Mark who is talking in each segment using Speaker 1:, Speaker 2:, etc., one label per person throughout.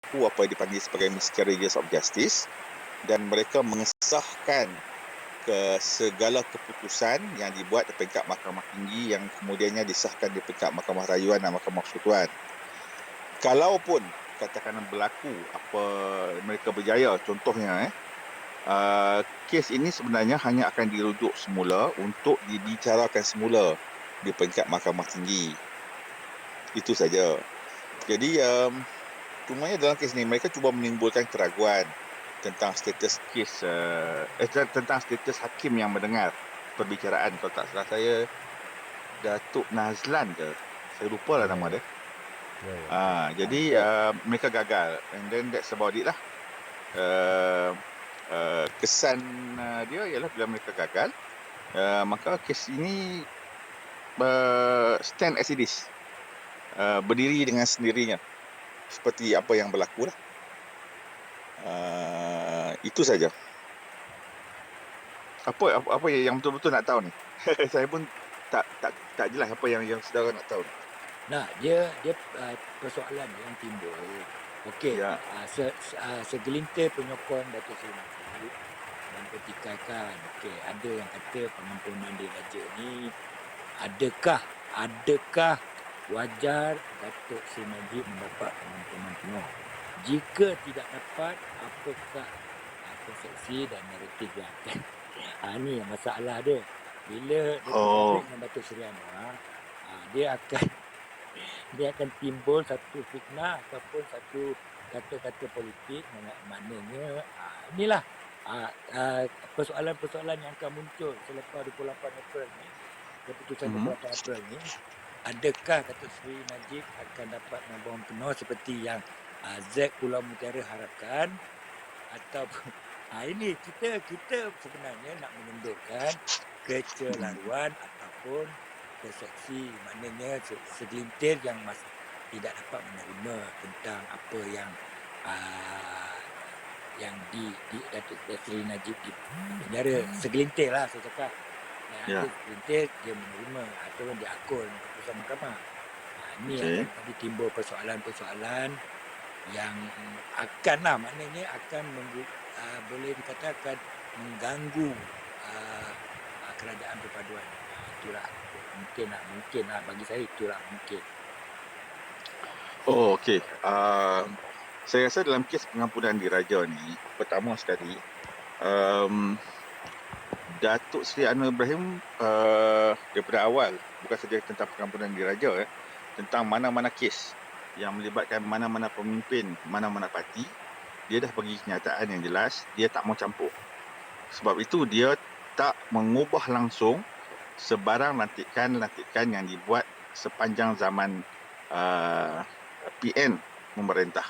Speaker 1: berlaku apa yang dipanggil sebagai miscarriages of justice, dan mereka mengesahkan ke segala keputusan yang dibuat di peringkat Mahkamah Tinggi yang kemudiannya disahkan di peringkat Mahkamah Rayuan dan Mahkamah Persekutuan. Kalaupun katakan berlaku apa mereka berjaya, contohnya kes ini sebenarnya hanya akan dirujuk semula untuk dibicarakan semula di peringkat Mahkamah Tinggi. Itu saja. Jadi cumanya dalam kes ini mereka cuba menimbulkan keraguan tentang status kes tentang status hakim yang mendengar perbicaraan. Kalau tak salah saya Datuk Nazlan ke, saya lupa lah nama dia. Jadi mereka gagal, and then that's about it lah. Kesan dia ialah bila mereka gagal, maka kes ini stand as it is, berdiri dengan sendirinya seperti apa yang berlaku lah. Itu saja. Apa yang betul-betul nak tahu ni? Saya pun tak jelas apa yang saudara nak tahu.
Speaker 2: Nah, dia persoalan yang timbul. Okey,
Speaker 1: Ya.
Speaker 2: segelintir penyokong Datuk Seri Najib mempertikaikan, okey, ada yang kata pengampunan diraja ni adakah wajar Datuk Seri Najib mendapat pengampunan penuh? Jika tidak dapat, apakah persepsi dan naratif yang akan ni yang masalah dia. Bila dia berkonflik dengan Datuk Seri Anwar, dia akan timbul satu fitnah ataupun satu kata-kata politik, maknanya inilah persoalan-persoalan yang akan muncul selepas 28 April ni, keputusan 28 April ni. Adakah Datuk Seri Najib akan dapat pengampunan penuh seperti yang Z Pulau Mutiara harapkan, ataupun ini kita sebenarnya nak menundukkan kecelaruan ataupun persepsi, maknanya segelintir yang tidak dapat menerima tentang apa yang di Datuk Seri Najib di penjara. Segelintir lah saya cakap. Ada segelintir dia menerima ataupun dia akul keputusan mahkamah. Ini akan timbul persoalan-persoalan yang maknanya akan boleh dikatakan mengganggu kerajaan perpaduan. Itulah mungkin lah bagi saya, itulah mungkin.
Speaker 1: Okey. Saya rasa dalam kes pengampunan diraja ni, pertama sekali, Datuk Seri Anwar Ibrahim daripada awal, bukan saja tentang pengampunan diraja, tentang mana-mana kes yang melibatkan mana-mana pemimpin, mana-mana parti, dia dah bagi kenyataan yang jelas, dia tak mau campur. Sebab itu dia tak mengubah langsung sebarang lantikan yang dibuat sepanjang zaman PN memerintah.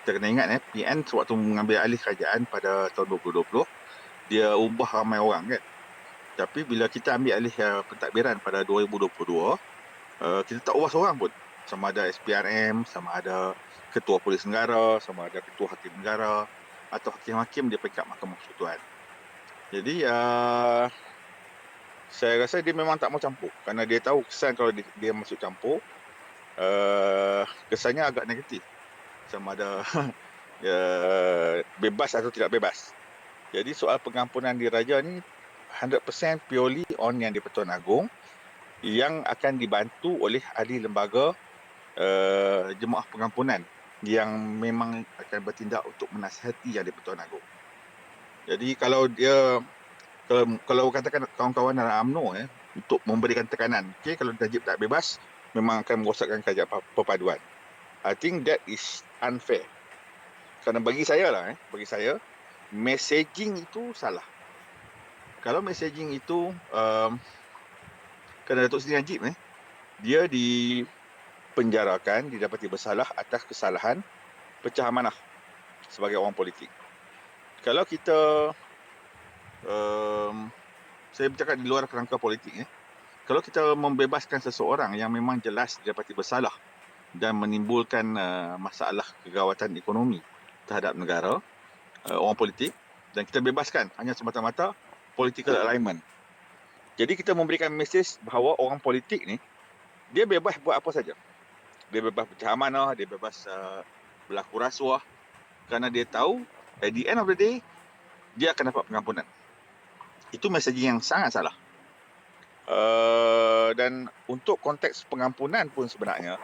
Speaker 1: Kita kena ingat PN sewaktu mengambil alih kerajaan pada tahun 2020, dia ubah ramai orang kan. Tapi bila kita ambil alih pentadbiran pada 2022, kita tak ubah seorang pun. Sama ada SPRM, sama ada Ketua Polis Negara, sama ada Ketua Hakim Negara, atau hakim-hakim di peringkat Mahkamah Persekutuan. Jadi saya rasa dia memang tak mau campur, kerana dia tahu kesan kalau dia masuk campur, kesannya agak negatif, sama ada bebas atau tidak bebas. Jadi soal pengampunan diraja ni 100% purely on yang di-Pertuan Agong, yang akan dibantu oleh ahli lembaga jemaah pengampunan yang memang akan bertindak untuk menasihati yang di-Pertuan Agong. Jadi kalau katakan kawan-kawan dalam UMNO untuk memberikan tekanan, kalau Najib tak bebas, memang akan merosakkan kerajaan perpaduan. I think that is unfair. Kerana bagi saya, messaging itu salah. Kalau messaging itu kerana Datuk Seri Najib dia dipenjarakan, didapati bersalah atas kesalahan pecah amanah sebagai orang politik. Kalau kita saya bercakap di luar kerangka politik, kalau kita membebaskan seseorang yang memang jelas didapati bersalah dan menimbulkan masalah kegawatan ekonomi terhadap negara, orang politik, dan kita bebaskan hanya semata-mata political alignment. Jadi kita memberikan mesej bahawa orang politik ni, dia bebas buat apa saja. Dia bebas pecah amanah, dia bebas berlaku rasuah, kerana dia tahu at the end of the day dia akan dapat pengampunan. Itu mesejing yang sangat salah. Dan untuk konteks pengampunan pun sebenarnya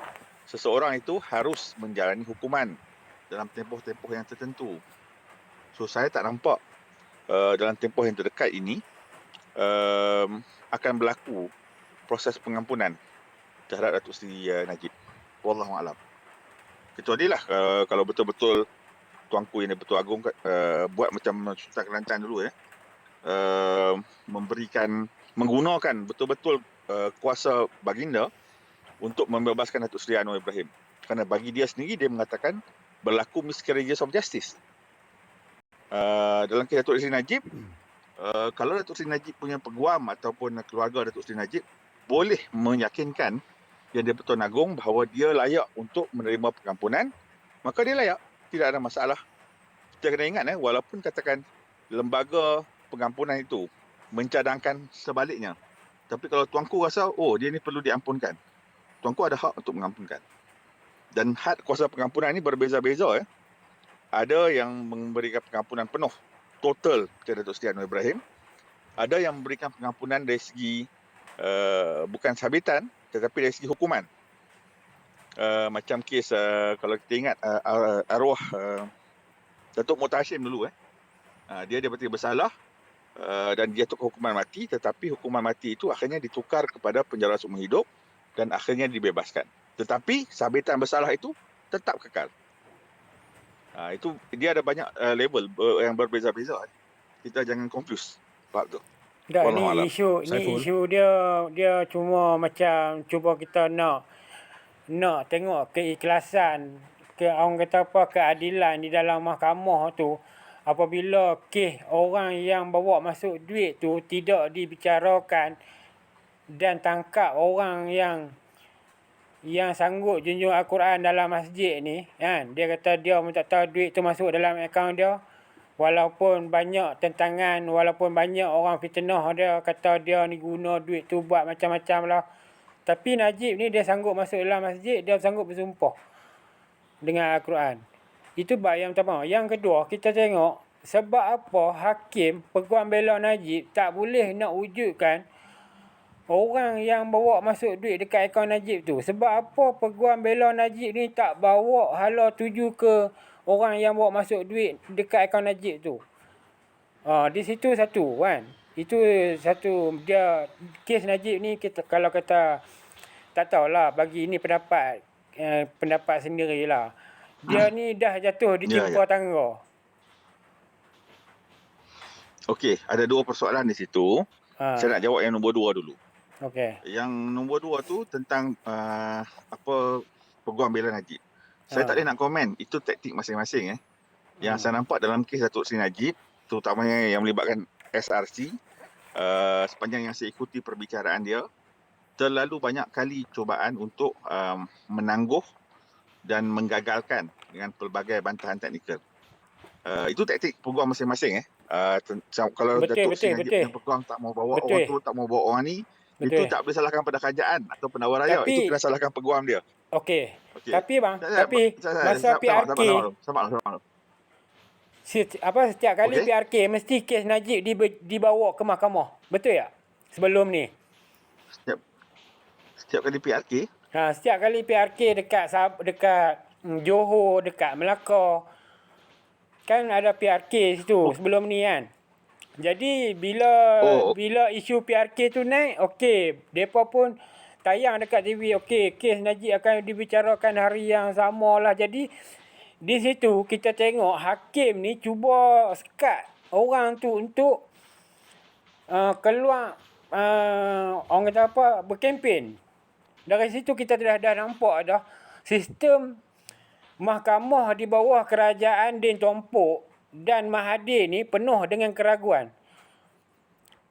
Speaker 1: seseorang itu harus menjalani hukuman dalam tempoh-tempoh yang tertentu. So saya tak nampak dalam tempoh yang terdekat ini akan berlaku proses pengampunan terhadap Datuk Seri Najib. Wallahualam. Kecuali lah kalau betul-betul Tuanku Yang Di-Pertuan Agong buat macam Sultan Kelantan dulu menggunakan betul-betul kuasa baginda untuk membebaskan Datuk Seri Anwar Ibrahim. Kerana bagi dia sendiri, dia mengatakan berlaku miscarriages of justice. Dalam kes Datuk Seri Najib, kalau Datuk Seri Najib punya peguam ataupun keluarga Datuk Seri Najib boleh meyakinkan Yang Di-Pertuan Agong bahawa dia layak untuk menerima pengampunan, maka dia layak. Tidak ada masalah. Kita kena ingat walaupun katakan lembaga pengampunan itu mencadangkan sebaliknya. Tapi kalau tuanku rasa, dia ni perlu diampunkan, tuanku ada hak untuk mengampunkan. Dan had kuasa pengampunan ini berbeza-beza. Ada yang memberikan pengampunan penuh, total kepada Datuk Seri Anwar Ibrahim. Ada yang memberikan pengampunan dari segi bukan sabitan, tetapi dari segi hukuman. Macam kes, kalau kita ingat arwah Datuk Mohtar Hashim dulu. Dia berarti bersalah dan dia jatuh hukuman mati, tetapi hukuman mati itu akhirnya ditukar kepada penjara seumur hidup dan akhirnya dibebaskan. Tetapi sabitan bersalah itu tetap kekal. Itu dia ada banyak level yang berbeza-beza. Kita jangan confuse. Faham tu?
Speaker 3: Tak, ni isu dia cuma macam cuba kita nak tengok keikhlasan, orang kata apa, keadilan di dalam mahkamah tu. Apabila kes orang yang bawa masuk duit tu tidak dibicarakan dan tangkap orang yang sanggup junjung Al-Quran dalam masjid ni, kan, dia kata dia pun tak tahu duit tu masuk dalam akaun dia. Walaupun banyak tentangan, walaupun banyak orang fitnah dia, kata dia ni guna duit tu buat macam-macam lah. Tapi Najib ni dia sanggup masuk dalam masjid, dia sanggup bersumpah dengan Al-Quran. Itu bab yang pertama. Yang kedua, kita tengok sebab apa hakim peguam bela Najib tak boleh nak wujudkan orang yang bawa masuk duit dekat akaun Najib tu. Sebab apa peguam bela Najib ni tak bawa hala tuju ke orang yang bawa masuk duit dekat akaun Najib tu. Di situ satu kan. Itu satu, dia kes Najib ni kita, kalau kata tak tahulah, bagi ini pendapat sendirilah. Dia ni dah jatuh di timpa tangga.
Speaker 1: Okey, ada dua persoalan di situ. Saya nak jawab yang nombor 2 dulu.
Speaker 3: Okey.
Speaker 1: Yang nombor 2 tu tentang peguam bela Najib. Saya tak boleh nak komen, itu taktik masing-masing. Yang saya nampak dalam kes Datuk Seri Najib, terutamanya yang melibatkan SRC, sepanjang yang saya ikuti perbicaraan dia, terlalu banyak kali cubaan untuk menangguh dan menggagalkan dengan pelbagai bantahan teknikal. Itu taktik peguam masing-masing. Kalau Datuk Seri Najib yang peguam tak mau bawa orang tu, tak mau bawa orang ni, itu tak boleh salahkan pada kerajaan atau penawar raya. Itu kena salahkan peguam dia.
Speaker 3: Okey. Tapi bang, masa PRK, setiap kali PRK mesti kes Najib dibawa ke mahkamah. Betul tak? Sebelum ni.
Speaker 1: Setiap kali PRK?
Speaker 3: Setiap kali PRK dekat Johor, dekat Melaka, kan ada PRK situ sebelum ni kan. Jadi bila isu PRK tu naik, okey, depa pun tayang dekat TV, okey, kes Najib akan dibicarakan hari yang sama lah. Jadi di situ kita tengok hakim ni cuba sekat orang tu untuk keluar, orang kata apa, berkempen. Dari situ kita dah nampak dah sistem mahkamah di bawah kerajaan Din Tompok dan Mahathir ni penuh dengan keraguan.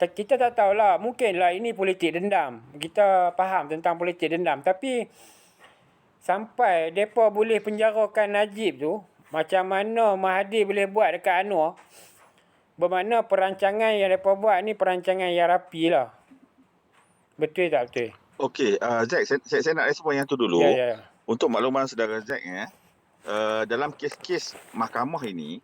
Speaker 3: Kita tak tahulah, mungkinlah ini politik dendam. Kita faham tentang politik dendam. Tapi sampai mereka boleh penjarakan Najib tu, macam mana Mahathir boleh buat dekat Anwar, bermakna perancangan yang mereka buat ni perancangan yang rapi lah. Betul tak betul?
Speaker 1: Okey, Zack, saya nak respon yang tu dulu.
Speaker 3: Ya.
Speaker 1: Untuk makluman saudara Zack, dalam kes-kes mahkamah ini,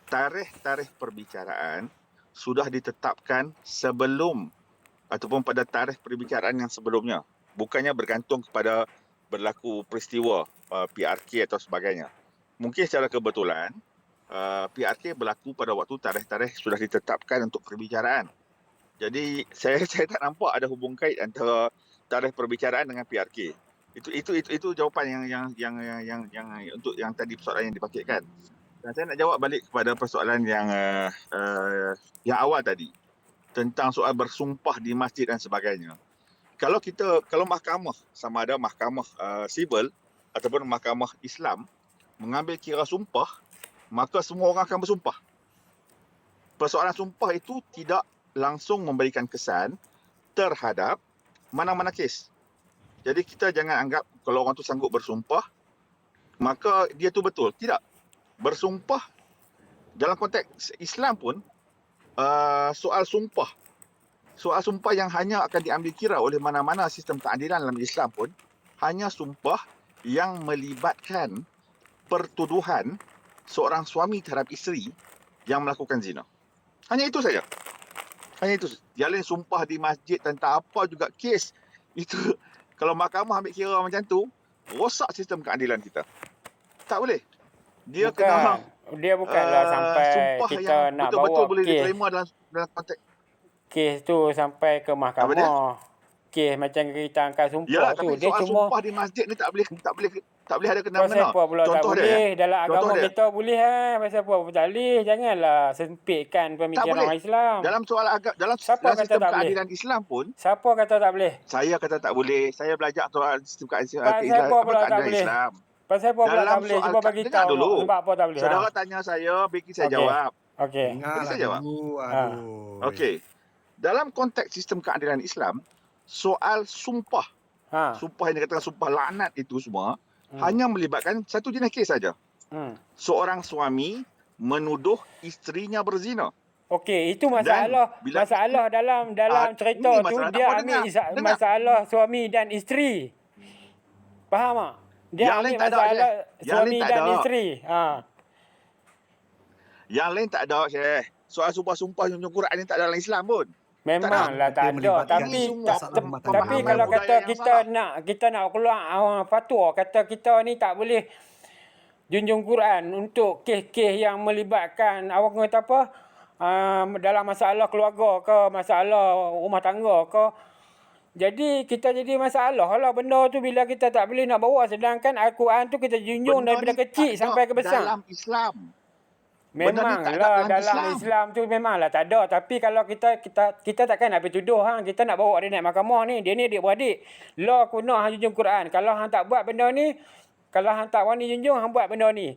Speaker 1: tarikh-tarikh perbicaraan sudah ditetapkan sebelum ataupun pada tarikh perbicaraan yang sebelumnya. Bukannya bergantung kepada berlaku peristiwa PRK atau sebagainya. Mungkin secara kebetulan PRK berlaku pada waktu tarikh-tarikh sudah ditetapkan untuk perbicaraan. Jadi saya tak nampak ada hubung kait antara tarikh perbicaraan dengan PRK. Itu jawapan yang untuk yang tadi persoalan yang dipakitkan. Dan saya nak jawab balik kepada persoalan yang awal tadi tentang soal bersumpah di masjid dan sebagainya. Kalau mahkamah, sama ada mahkamah sivil ataupun mahkamah Islam mengambil kira sumpah, maka semua orang akan bersumpah. Persoalan sumpah itu tidak langsung memberikan kesan terhadap mana-mana kes. Jadi kita jangan anggap kalau orang tu sanggup bersumpah, maka dia tu betul. Tidak. Bersumpah dalam konteks Islam pun, soal sumpah yang hanya akan diambil kira oleh mana-mana sistem keadilan dalam Islam pun, hanya sumpah yang melibatkan pertuduhan seorang suami terhadap isteri yang melakukan zina. Hanya itu saja. Hanya itu. Jalan sumpah di masjid tentang apa juga kes, itu kalau mahkamah ambil kira macam tu, rosak sistem keadilan kita. Tak boleh. Dia
Speaker 3: bukanlah sampai
Speaker 1: sumpah
Speaker 3: kita
Speaker 1: yang
Speaker 3: nak
Speaker 1: betul-betul
Speaker 3: bawa
Speaker 1: boleh
Speaker 3: kes
Speaker 1: diterima dalam konteks.
Speaker 3: Kes tu sampai ke mahkamah. Kes macam kita angkat sumpah tu.
Speaker 1: Tapi
Speaker 3: Dia
Speaker 1: soal
Speaker 3: cuma
Speaker 1: sumpah di masjid ni tak boleh ada
Speaker 3: pasal
Speaker 1: kena-mengena.
Speaker 3: apa pula tak
Speaker 1: Contoh dia,
Speaker 3: boleh. Dalam
Speaker 1: Contoh
Speaker 3: agama
Speaker 1: dia.
Speaker 3: kita boleh Pasal apa tak boleh. Janganlah sempitkan
Speaker 1: Tak
Speaker 3: pemikiran
Speaker 1: boleh.
Speaker 3: orang Islam.
Speaker 1: Dalam soal dalam
Speaker 3: Siapa kata
Speaker 1: sistem
Speaker 3: tak boleh?
Speaker 1: keadilan Islam pun,
Speaker 3: Siapa kata tak boleh?
Speaker 1: saya kata tak boleh. Saya belajar soal sistem
Speaker 3: Pasal apa pula tak
Speaker 1: keadilan
Speaker 3: boleh?
Speaker 1: Islam.
Speaker 3: Pasal apa pula tak
Speaker 1: Dalam
Speaker 3: boleh?
Speaker 1: soal
Speaker 3: Cuba bagi
Speaker 1: dengar
Speaker 3: tahu
Speaker 1: dulu.
Speaker 3: sebab apa tak boleh.
Speaker 1: Saudara tanya saya, bagi saya
Speaker 3: Okey.
Speaker 1: jawab.
Speaker 3: Okey.
Speaker 1: Boleh
Speaker 4: Dengarlah
Speaker 1: saya jawab?
Speaker 4: dulu.
Speaker 3: Ha.
Speaker 4: Aduh.
Speaker 1: Okey. Dalam konteks sistem keadilan Islam, soal sumpah yang dikatakan sumpah laknat itu semua hanya melibatkan satu jenis kes saja. Seorang suami menuduh isterinya berzina.
Speaker 3: Okey, itu masalah dalam cerita
Speaker 1: ini
Speaker 3: tu
Speaker 1: masalah tak
Speaker 3: dia
Speaker 1: mau
Speaker 3: ambil
Speaker 1: dengar.
Speaker 3: masalah suami dan isteri. Faham tak? Dia
Speaker 1: Yang
Speaker 3: ambil
Speaker 1: lain tak ada,
Speaker 3: masalah
Speaker 1: Syekh. Yang
Speaker 3: suami
Speaker 1: lain tak
Speaker 3: dan
Speaker 1: ada.
Speaker 3: isteri.
Speaker 1: Yang lain tak ada, Syekh. Soal sumpah-sumpah junjung Quran ni tak ada dalam Islam pun.
Speaker 3: Memanglah
Speaker 4: Dia
Speaker 3: tak ada,
Speaker 4: melibatkan
Speaker 3: tapi
Speaker 1: semua
Speaker 3: tapi
Speaker 1: pemahaman
Speaker 3: kalau
Speaker 1: budaya yang
Speaker 3: kita nak keluar fatwa kata kita ni tak boleh junjung Quran untuk kes-kes yang melibatkan awak kata apa dalam masalah keluarga ke masalah rumah tangga ke. Jadi kita jadi masalah lah benda tu bila kita tak boleh nak bawa, sedangkan Al-Quran tu kita junjung
Speaker 1: Benda
Speaker 3: daripada
Speaker 1: ni
Speaker 3: kecil
Speaker 1: tak
Speaker 3: sampai ke
Speaker 1: ada
Speaker 3: besar.
Speaker 1: dalam Islam. Benda ni tak ada
Speaker 3: Memanglah
Speaker 1: dalam
Speaker 3: dalam Islam tu memanglah tak ada, tapi kalau kita takkan nak pergi tuduh kita nak bawa dia naik mahkamah ni, dia ni adik-beradik. Law guna hang junjung Quran. Kalau hang tak buat benda ni, kalau hang tak wani junjung, hang buat benda ni.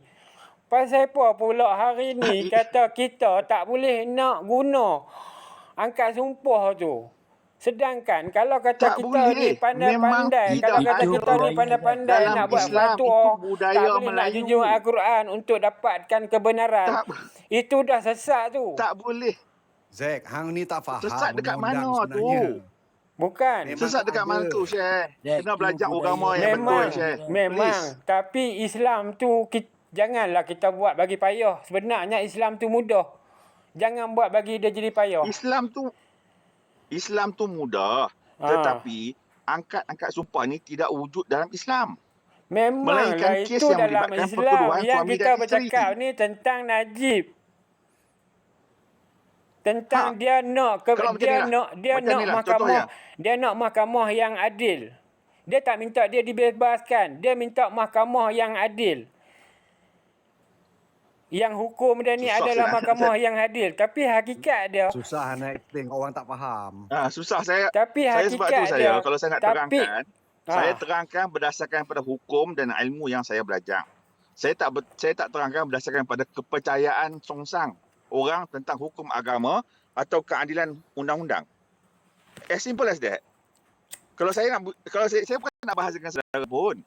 Speaker 3: Pasal apa pula hari ni kata kita tak boleh nak guna angkat sumpah tu. Sedangkan kalau kata
Speaker 1: Tak
Speaker 3: kita
Speaker 1: boleh.
Speaker 3: ni pandai-pandai, kalau kata
Speaker 4: Itu
Speaker 3: kita ni
Speaker 4: budaya
Speaker 3: pandai-pandai
Speaker 1: dalam
Speaker 3: nak buat
Speaker 1: Islam,
Speaker 3: fatwa,
Speaker 1: itu budaya
Speaker 3: tak boleh nak
Speaker 1: Melayu.
Speaker 3: junjung Al-Quran untuk dapatkan kebenaran. Itu dah sesat tu.
Speaker 1: Tak boleh.
Speaker 4: Zack, hang ni tak faham
Speaker 1: Sesat dekat
Speaker 4: undang-undang
Speaker 1: mana
Speaker 4: sebenarnya.
Speaker 1: tu?
Speaker 3: Bukan.
Speaker 4: Memang
Speaker 1: Sesat
Speaker 4: tak
Speaker 1: dekat
Speaker 4: ada.
Speaker 1: mana tu, Syekh?
Speaker 2: Zack,
Speaker 1: Kena
Speaker 2: tu
Speaker 1: belajar
Speaker 2: budaya
Speaker 1: agama yang betul,
Speaker 3: Memang,
Speaker 1: Syekh.
Speaker 3: memang.
Speaker 1: Please.
Speaker 3: Tapi Islam tu janganlah kita buat bagi payah. Sebenarnya Islam tu mudah. Jangan buat bagi dia jadi payah.
Speaker 1: Islam tu mudah. Tetapi angkat sumpah ni tidak wujud dalam Islam.
Speaker 3: Memanglah
Speaker 1: Melainkan kes
Speaker 3: itu
Speaker 1: yang
Speaker 3: dalam
Speaker 1: melibatkan
Speaker 3: Islam.
Speaker 1: pertuduhan
Speaker 3: Yang
Speaker 1: suami
Speaker 3: kita
Speaker 1: dan isteri.
Speaker 3: bercakap ni tentang Najib. Tentang dia nak
Speaker 1: Kalau macam
Speaker 3: dia
Speaker 1: ni lah.
Speaker 3: nak dia
Speaker 1: Macam
Speaker 3: nak
Speaker 1: ni lah,
Speaker 3: mahkamah,
Speaker 1: contohnya.
Speaker 3: dia nak mahkamah yang adil. Dia tak minta dia dibebaskan, dia minta mahkamah yang adil. Yang hukum dia ni
Speaker 1: Susah
Speaker 3: adalah
Speaker 1: sangat.
Speaker 3: mahkamah yang adil, tapi hakikat dia
Speaker 4: Susah nak explain, orang tak faham.
Speaker 1: Susah saya.
Speaker 3: tapi
Speaker 1: Saya sebab tu
Speaker 3: hakikat dia
Speaker 1: kalau saya nak
Speaker 3: tapi
Speaker 1: terangkan, saya terangkan berdasarkan pada hukum dan ilmu yang saya belajar. Saya tak terangkan berdasarkan pada kepercayaan songsang orang tentang hukum agama atau keadilan undang-undang. As simple as that. Kalau saya bukan nak bahas dengan saudara pun.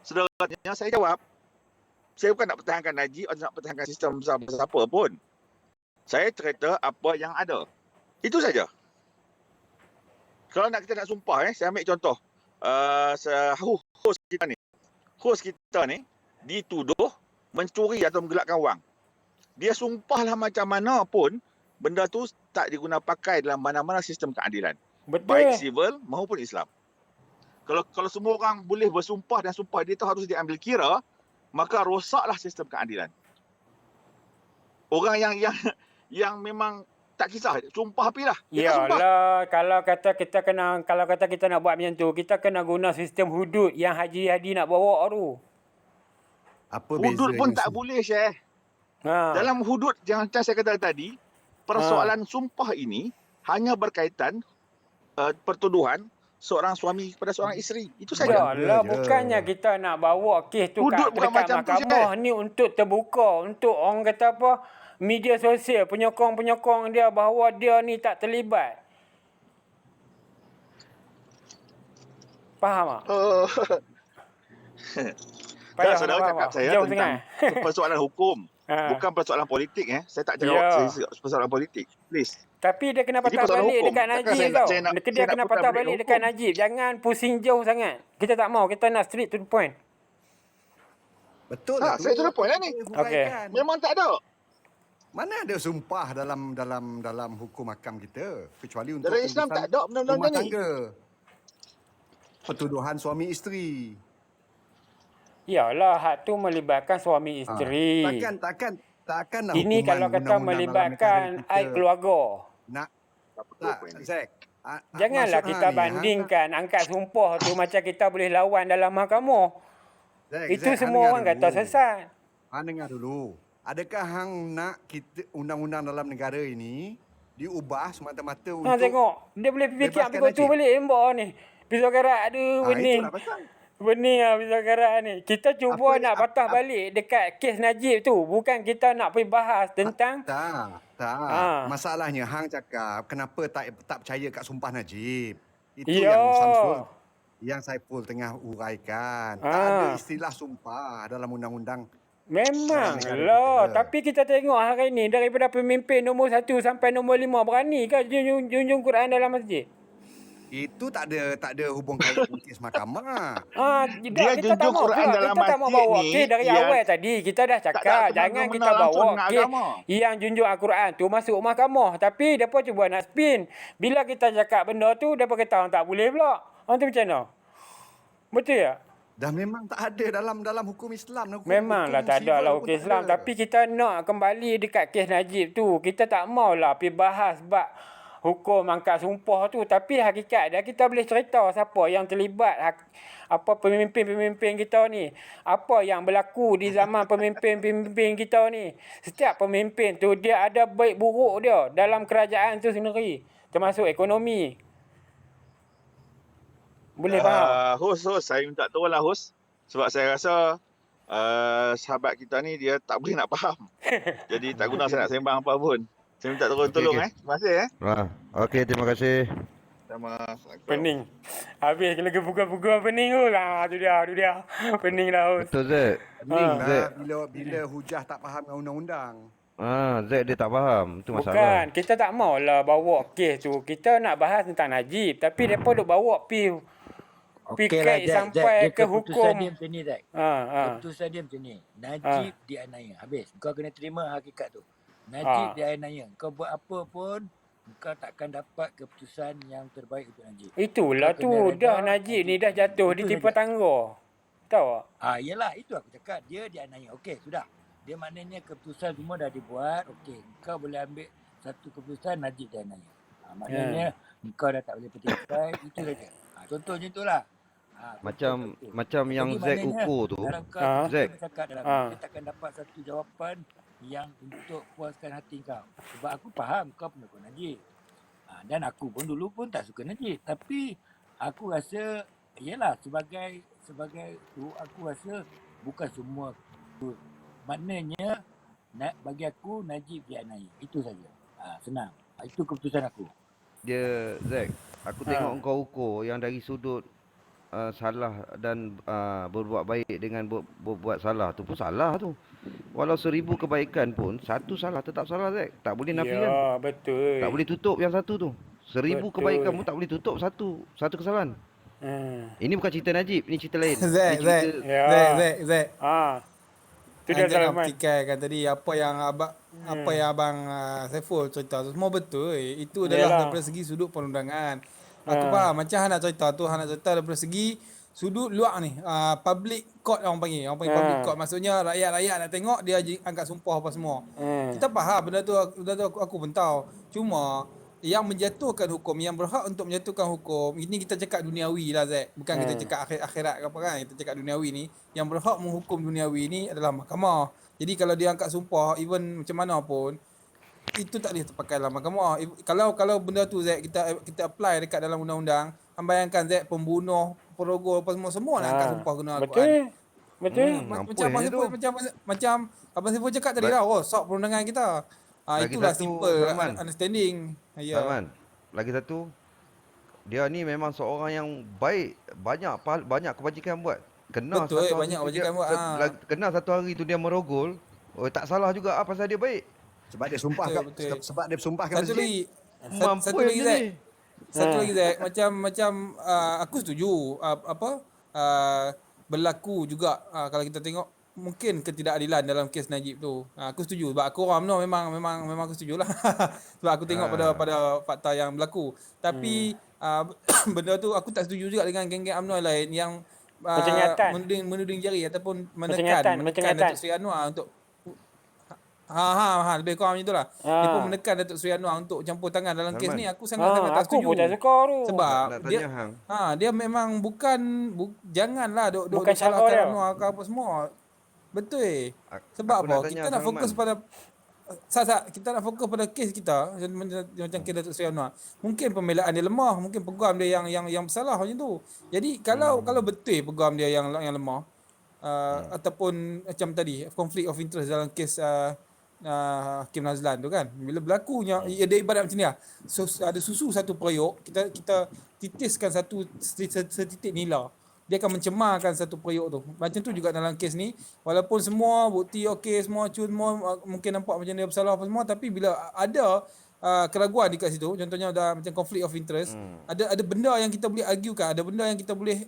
Speaker 1: Saudara tanya, saya jawab. Saya bukan nak pertahankan Najib atau nak pertahankan sistem besar apa pun. Saya cerita apa yang ada. Itu saja. Kalau kita nak sumpah, saya ambil contoh. Host kita ni. dituduh mencuri atau menggelapkan wang. Dia sumpahlah macam mana pun, benda tu tak diguna pakai dalam mana-mana sistem keadilan. Baik
Speaker 3: Betul.
Speaker 1: civil maupun Islam. Kalau semua orang boleh bersumpah dan sumpah dia tu harus diambil kira, maka rosaklah sistem keadilan. Orang yang memang tak kisah, sumpah apilah. Dia tak sumpah.
Speaker 3: Yalah, kalau kata kita nak buat macam tu, kita kena guna sistem hudud yang Haji Hadi nak bawa tu.
Speaker 4: Apa
Speaker 1: Hudud
Speaker 4: bezanya
Speaker 1: pun tak boleh, Syekh.
Speaker 3: Ha.
Speaker 1: Dalam hudud yang saya kata tadi, persoalan sumpah ini hanya berkaitan pertuduhan seorang suami kepada seorang isteri. Itu saja.
Speaker 3: Yalah,
Speaker 4: je.
Speaker 3: bukannya kita nak bawa kes tu
Speaker 1: Hudud bukan
Speaker 3: dekat
Speaker 1: macam tu,
Speaker 3: mahkamah ni untuk terbuka, untuk orang kata apa, media sosial, penyokong-penyokong dia bahawa dia ni tak terlibat. Faham tak?
Speaker 1: Kan saudara cakap saya
Speaker 3: Jauh
Speaker 1: tentang persoalan hukum.
Speaker 3: Ha.
Speaker 1: Bukan persoalan politik. Saya tak cakap
Speaker 3: Ya.
Speaker 1: persoalan politik. Please.
Speaker 3: Tapi dia kena
Speaker 1: Ini
Speaker 3: patah
Speaker 1: persoalan
Speaker 3: balik
Speaker 1: hukum.
Speaker 3: dekat
Speaker 1: Takkan
Speaker 3: Najib
Speaker 1: saya
Speaker 3: tau.
Speaker 1: nak
Speaker 3: Dia kena
Speaker 1: putar
Speaker 3: patah
Speaker 1: balik
Speaker 3: balik
Speaker 1: hukum.
Speaker 3: dekat Najib. Jangan pusing jauh sangat. Kita tak mau. Kita nak straight to the point.
Speaker 4: Betul
Speaker 1: Ha,
Speaker 4: lah tu.
Speaker 1: saya to the point lah ni.
Speaker 4: Huraikan.
Speaker 1: Memang tak ada.
Speaker 4: Mana ada sumpah dalam hukum hakam kita kecuali untuk
Speaker 1: Dalam Islam tak ada benda-benda
Speaker 4: rumah
Speaker 1: ni.
Speaker 4: tangga. Pertuduhan suami isteri.
Speaker 3: Yalah, hak tu melibatkan suami isteri.
Speaker 4: Takkanlah
Speaker 3: Ini
Speaker 4: hukuman
Speaker 3: kalau kata
Speaker 4: undang-undang dalam
Speaker 3: melibatkan
Speaker 4: negara kita
Speaker 3: aib keluarga.
Speaker 4: Nak
Speaker 1: Tak betul
Speaker 4: tak
Speaker 1: point ni.
Speaker 4: Zack.
Speaker 3: Janganlah kita bandingkan angkat sumpah tu macam kita boleh lawan dalam mahkamah. Itu semua orang kata sesat.
Speaker 4: Dengar dulu. Adakah hang nak kita undang-undang dalam negara ini diubah semata-mata untuk
Speaker 3: Tengok. Dia boleh fikir
Speaker 4: bebaskan
Speaker 3: ambil tu
Speaker 4: Najib?
Speaker 3: balik mbak ni. Pisau karat. Aduh, bening.
Speaker 4: Itulah pasal.
Speaker 3: Bening lah pisau karat ni. Kita cuba nak patah balik dekat kes Najib tu. Bukan kita nak pergi bahas tentang...
Speaker 4: Tak. Masalahnya hang cakap kenapa tak percaya kat sumpah Najib. Itu
Speaker 3: Ya.
Speaker 4: yang Saiful tengah uraikan. Tak ada istilah sumpah dalam undang-undang.
Speaker 3: Memanglah. Tapi kita tengok hari ni daripada pemimpin nombor 1 sampai nombor 5 berani ke junjung Quran dalam masjid?
Speaker 4: Itu tak ada hubung kait dengan kes mahkamah.
Speaker 1: Dia
Speaker 3: kita tak
Speaker 1: junjung
Speaker 3: mau
Speaker 1: Quran
Speaker 3: pula.
Speaker 1: dalam
Speaker 3: Kita tak mau
Speaker 1: masjid
Speaker 3: bawa
Speaker 1: ni
Speaker 3: kes dari
Speaker 1: yang
Speaker 3: awal tadi. Kita dah
Speaker 1: tak
Speaker 3: cakap
Speaker 1: ada
Speaker 3: jangan kita
Speaker 1: kena-mena langsung
Speaker 3: bawa
Speaker 1: dengan
Speaker 3: kes
Speaker 1: agama.
Speaker 3: yang junjung Al-Quran tu masuk mahkamah. Tapi mereka cuba nak spin. Bila kita cakap benda tu, mereka kata orang tak boleh pula. Orang tu macam mana? Betul tak?
Speaker 4: Dah memang tak ada dalam hukum Islam.
Speaker 3: Memanglah tak ada lah hukum Islam. Tapi kita nak kembali dekat kes Najib tu. Kita tak maulah pergi bahas bab hukum angkat sumpah tu. Tapi hakikat dia kita boleh cerita siapa yang terlibat. Apa pemimpin-pemimpin kita ni. Apa yang berlaku di zaman pemimpin-pemimpin kita ni. Setiap pemimpin tu dia ada baik buruk dia dalam kerajaan tu sendiri. Termasuk ekonomi. Boleh faham?
Speaker 1: Host, saya minta tolonglah host. Sebab saya rasa sahabat kita ni dia tak boleh nak faham. Jadi tak guna saya nak sembang apa pun. Saya minta tolong.
Speaker 5: Okey.
Speaker 1: Terima kasih.
Speaker 5: Okey, terima kasih.
Speaker 1: Sama.
Speaker 3: Pening. Habis lagi buka-buka pening tu lah. Tu dia. Pening dah host.
Speaker 5: Betul Zack. Zack.
Speaker 4: Bila hujah tak faham dengan undang-undang.
Speaker 5: Zack dia tak faham. Itu masalah.
Speaker 3: Bukan, kita tak maulah bawa kes tu. Kita nak bahas tentang Najib. Tapi mereka duk bawa
Speaker 2: Okeylah,
Speaker 3: kait
Speaker 2: Zack.
Speaker 3: sampai
Speaker 2: Dia
Speaker 3: ke
Speaker 2: keputusan
Speaker 3: hukum.
Speaker 2: dia macam ni, Zack. Keputusan dia macam ni. Najib dianiaya. Habis. Kau kena terima hakikat tu. Najib dianiaya. Kau buat apa pun, kau takkan dapat keputusan yang terbaik untuk Najib.
Speaker 3: Itulah
Speaker 2: Kau kena
Speaker 3: tu.
Speaker 2: reda,
Speaker 3: Dah Najib ni dah jatuh di
Speaker 2: Itu
Speaker 3: timpa
Speaker 2: saja.
Speaker 3: tangga. Tahu tak?
Speaker 2: Yalah, itu aku cakap. Dia dianiaya. Okey, sudah. Dia maknanya keputusan semua dah dibuat. Okey, kau boleh ambil satu keputusan Najib dianiaya. Maknanya kau dah tak boleh petikai. Itu saja. Contohnya itulah.
Speaker 5: Macam yang
Speaker 2: Jadi
Speaker 5: Zack
Speaker 2: maknanya,
Speaker 5: ukur tu.
Speaker 2: dalam kau
Speaker 5: Zack.
Speaker 2: cakap dalam dia takkan dapat satu jawapan yang untuk puaskan hati kau. Sebab aku faham kau penyokong Najib. Dan aku pun dulu pun tak suka Najib. Tapi aku rasa, yalah sebagai tu aku rasa bukan semua tu. Maknanya bagi aku Najib dianiaya. Itu saja. Senang. Itu keputusan aku.
Speaker 5: Dia Zack, aku tengok kau ukur yang dari sudut salah dan berbuat baik dengan berbuat salah tu pun salah tu. Walau 1000 kebaikan pun satu salah tetap salah Zack. Tak boleh nafikan.
Speaker 3: Ya, betul.
Speaker 5: Tak boleh tutup yang satu tu. 1000
Speaker 3: Betul.
Speaker 5: kebaikan pun tak boleh tutup satu kesalahan. Ini bukan cerita Najib, ini cerita lain.
Speaker 6: Zack.
Speaker 3: Ya.
Speaker 6: Zack.
Speaker 3: Tu dia
Speaker 6: jangan
Speaker 3: Sulaiman.
Speaker 6: pertikaikan tadi apa yang abang Saiful cerita tu semua betul. Itu adalah
Speaker 3: Yalah.
Speaker 6: daripada segi sudut perundangan. Aku faham macam hang nak cerita tu, hang nak cerita daripada segi sudut luar ni. Public court orang panggil. Orang panggil public court maksudnya rakyat-rakyat nak tengok dia angkat sumpah apa semua. Kita faham benda tu aku pun tahu. Cuma yang menjatuhkan hukum, yang berhak untuk menjatuhkan hukum, ini kita cakap duniawi lah Zack, bukan kita cakap akhirat ke apa kan, kita cakap duniawi ni, yang berhak menghukum duniawi ni adalah mahkamah. Jadi kalau dia angkat sumpah, even macam mana pun, itu tak boleh terpakai dalam mahkamah. Kalau benda tu Zack, kita apply dekat dalam undang-undang, bayangkan Zack, pembunuh, perogol, apa semua nak angkat sumpah guna Al-Quran.
Speaker 3: Betul.
Speaker 6: Macam Abang Saiful cakap tadi lah, rosak perundangan kita.
Speaker 5: Lagi
Speaker 6: Itulah
Speaker 5: satu,
Speaker 6: simple
Speaker 5: Salman.
Speaker 6: understanding. Ya.
Speaker 5: Salman, lagi satu, dia ni memang seorang yang baik, banyak kebajikan buat. Kena
Speaker 6: Betul,
Speaker 5: satu hari
Speaker 6: banyak
Speaker 5: tu
Speaker 6: kebajikan buat,
Speaker 5: kena satu hari tu dia merogol. Oh, tak salah juga pasal dia baik.
Speaker 4: Sebab dia sumpah
Speaker 6: Betul.
Speaker 4: sebab dia sumpah kat
Speaker 6: Satu
Speaker 4: masjid.
Speaker 6: lagi,
Speaker 5: Mampu
Speaker 6: satu lagi
Speaker 5: dia
Speaker 6: Zack.
Speaker 5: ni.
Speaker 6: Satu lagi Zack, macam aku setuju berlaku juga kalau kita tengok mungkin ketidakadilan dalam kes Najib tu. Aku setuju sebab aku orang UMNO memang aku setujulah. Sebab aku tengok pada fakta yang berlaku. Tapi benda tu aku tak setuju juga dengan geng-geng UMNO lain yang menuding jari ataupun menekan Datuk Seri Anwar untuk lebih kurang macam itulah. Dia pun menekan Datuk Seri Anwar untuk campur tangan dalam kes ni. Aku sangat-sangat tak setuju.
Speaker 3: Aku pun tak suka tu.
Speaker 6: Sebab
Speaker 5: Nak tanya hang.
Speaker 6: dia memang janganlah duk
Speaker 3: Bukan cara
Speaker 6: salahkan
Speaker 3: dia.
Speaker 6: Anwar ke apa semua. Betul. Sebab
Speaker 5: Aku
Speaker 6: apa?
Speaker 5: nak tanya
Speaker 6: Kita nak
Speaker 5: Salman.
Speaker 6: fokus pada kita nak fokus pada kes kita macam kes Datuk Seri Anwar. Mungkin pembelaan dia lemah, mungkin peguam dia yang bersalah macam tu. Jadi kalau betul peguam dia yang lemah ataupun macam tadi conflict of interest dalam kes Hakim Nazlan tu kan, bila berlakunya dia ibarat macam ni lah. So, ada susu satu periuk, kita titiskan setitik nila, dia akan mencemarkan satu periuk tu. Macam tu juga dalam kes ni, walaupun semua bukti okey, semua cuma mungkin nampak macam dia bersalah apa semua, tapi bila ada keraguan di kat situ, contohnya ada macam conflict of interest, ada benda yang kita boleh arguekan, ada benda yang kita boleh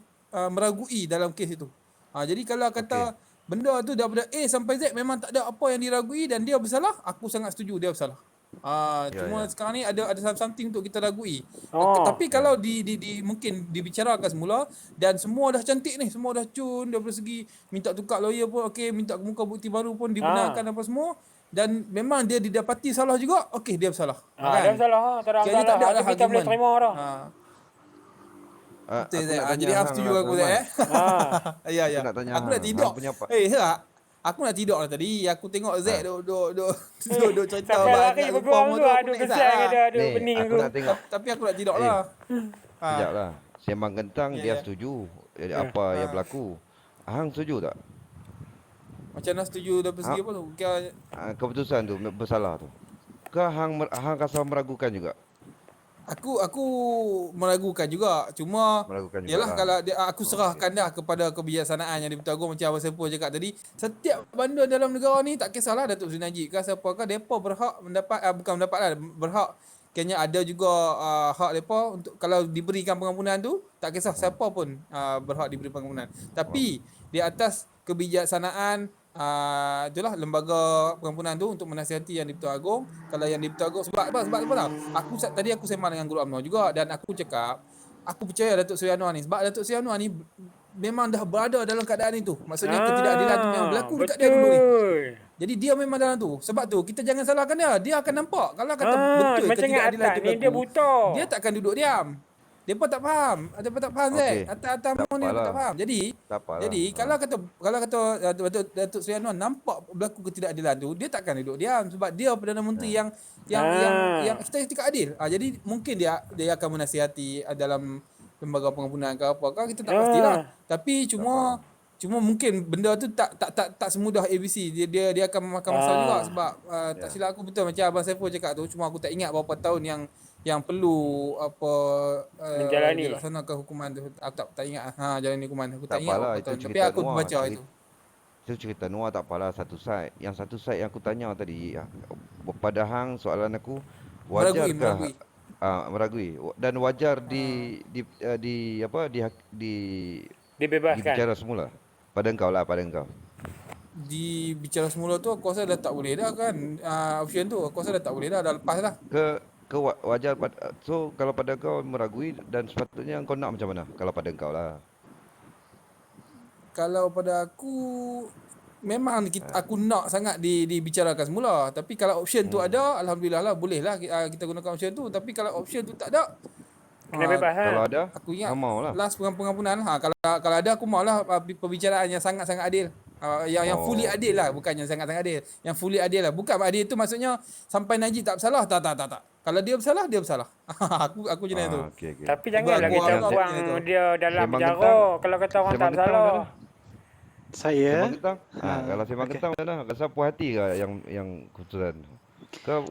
Speaker 6: meragui dalam kes itu. Jadi kalau kata benda tu daripada A sampai Z memang tak ada apa yang diragui dan dia bersalah, aku sangat setuju dia bersalah. Cuma sekarang ni ada something untuk kita ragui. Tapi kalau mungkin dibicarakan semula dan semua dah cantik ni, semua dah cun daripada segi minta tukar lawyer pun okey, minta muka bukti baru pun dibenarkan apa semua, dan memang dia didapati salah juga, okey dia bersalah.
Speaker 3: Dia bersalah, terang
Speaker 6: Jadi tak ada
Speaker 3: kita boleh terima dah.
Speaker 6: Betul
Speaker 5: Aku nak
Speaker 6: Zack.
Speaker 5: tanya
Speaker 6: Jadi
Speaker 5: hang
Speaker 6: aku setuju
Speaker 5: lah,
Speaker 6: aku
Speaker 5: Salman.
Speaker 6: Zack. Ya.
Speaker 5: Aku nak tanya
Speaker 6: Aku nak
Speaker 5: hang.
Speaker 6: tidur.
Speaker 5: Hang punya
Speaker 6: Aku nak tidur lah tadi. Aku tengok Zack duk cerita
Speaker 3: Sampai lari
Speaker 6: banyak
Speaker 3: berguam
Speaker 6: lupa
Speaker 3: tu,
Speaker 6: tu.
Speaker 3: ada kesian ada
Speaker 5: Ni,
Speaker 3: pening
Speaker 5: aku
Speaker 3: tu.
Speaker 5: nak tengok.
Speaker 6: Tapi aku nak tidur lah.
Speaker 5: Sekejap lah. Sembang Kentang
Speaker 6: Ya,
Speaker 5: dia
Speaker 6: ya.
Speaker 5: setuju apa yang berlaku. Hang setuju tak?
Speaker 6: Macam mana setuju dari segi apa tu?
Speaker 5: Keputusan tu bersalah tu. Ke hang rasa meragukan juga?
Speaker 6: Aku meragukan juga. Cuma
Speaker 5: Meragukan juga
Speaker 6: yalah
Speaker 5: lah.
Speaker 6: kalau aku serahkan dah kepada kebijaksanaan yang di-Pertuan Agong, macam Abang Saiful cakap tadi. Setiap bandar dalam negara ni tak kisahlah Datuk Seri Najib ke siapa ke, depa berhak mendapat bukan mendapat lah, berhak kena ada juga hak depa untuk kalau diberikan pengampunan tu, tak kisah siapa pun berhak diberi pengampunan. Tapi di atas kebijaksanaan itulah lembaga pengampunan tu untuk menasihati yang di-Pertuan Agong. Kalau yang di-Pertuan Agong sebab apa tau? Tadi aku sembang dengan guru UMNO juga dan aku cakap aku percaya Datuk Seri Anwar ni, sebab Datuk Seri Anwar ni memang dah berada dalam keadaan itu. Maksudnya ketidakadilan tu memang berlaku dekat dia dulu ni. Jadi dia memang dalam tu. Sebab tu kita jangan salahkan dia. Dia akan nampak kalau kata betul
Speaker 3: macam
Speaker 6: ketidakadilan
Speaker 3: Atas
Speaker 6: tu
Speaker 3: ni dia
Speaker 6: berlaku,
Speaker 3: buta.
Speaker 6: dia takkan duduk diam. Depa tak faham. Depa tak faham Zack. Atas
Speaker 5: Tak
Speaker 6: ni
Speaker 5: apalah.
Speaker 6: tak faham. Jadi
Speaker 5: Tak apalah.
Speaker 6: kalau kata Datuk Seri Anwar nampak berlaku ketidakadilan tu, dia takkan duduk diam sebab dia Perdana Menteri yang kita cakap adil. Jadi mungkin dia akan menasihati dalam lembaga pengampunan ke apa ke, kita tak pastilah. Tapi cuma mungkin benda tu tak semudah ABC. Dia akan memakan masa juga sebab tak silap aku betul macam Abang Saiful cakap tu, cuma aku tak ingat berapa tahun yang perlu
Speaker 3: menjalani
Speaker 6: dilaksanakan hukuman tu. Aku tak ingat jalani hukuman. Aku tak
Speaker 5: Tak
Speaker 6: ingat
Speaker 5: apalah,
Speaker 6: berapa
Speaker 5: itu
Speaker 6: tahun. Tapi
Speaker 5: cerita
Speaker 6: aku
Speaker 5: Noah.
Speaker 6: baca itu.
Speaker 5: Itu cerita Noah, tak apalah satu side. Yang satu side yang aku tanya tadi, pada hang soalan aku, wajarkah meragui dan wajar
Speaker 3: dibebaskan.
Speaker 5: dibicara semula pada engkau.
Speaker 6: bicara semula tu aku rasa dah tak boleh dah kan. Option tu aku rasa dah tak boleh dah lepas dah.
Speaker 5: Wajar so kalau pada kau meragui dan sepatutnya kau nak macam mana kalau pada kau lah.
Speaker 6: Kalau pada aku memang aku nak sangat dibicarakan semula, tapi kalau option tu ada, alhamdulillah lah, boleh lah kita gunakan option tu. Tapi kalau option tu tak ada,
Speaker 3: Kena bebas lah.
Speaker 5: Kalau ada,
Speaker 6: aku ingat
Speaker 5: mau lah.
Speaker 6: last pengampunan. Kalau ada aku maulah perbicaraan yang sangat-sangat adil. Yang fully adil lah, bukan yang sangat-sangat adil. Yang fully adil lah. Bukan adil tu maksudnya sampai Najib tak bersalah. Tak. Kalau dia bersalah, dia bersalah. aku macam tu.
Speaker 5: Okay.
Speaker 3: Tapi janganlah
Speaker 6: Aku
Speaker 3: kita
Speaker 6: harap
Speaker 3: buang
Speaker 6: itu.
Speaker 3: dia dalam
Speaker 5: Sembang
Speaker 3: penjara
Speaker 5: Getang.
Speaker 3: kalau kata orang tak
Speaker 5: Sembang Getang
Speaker 3: bersalah.
Speaker 5: macam mana?
Speaker 7: Saya
Speaker 5: Sembang Getang. Kalau Sembang Getang macam mana? Rasa puas hati ke yang keputusan? Kau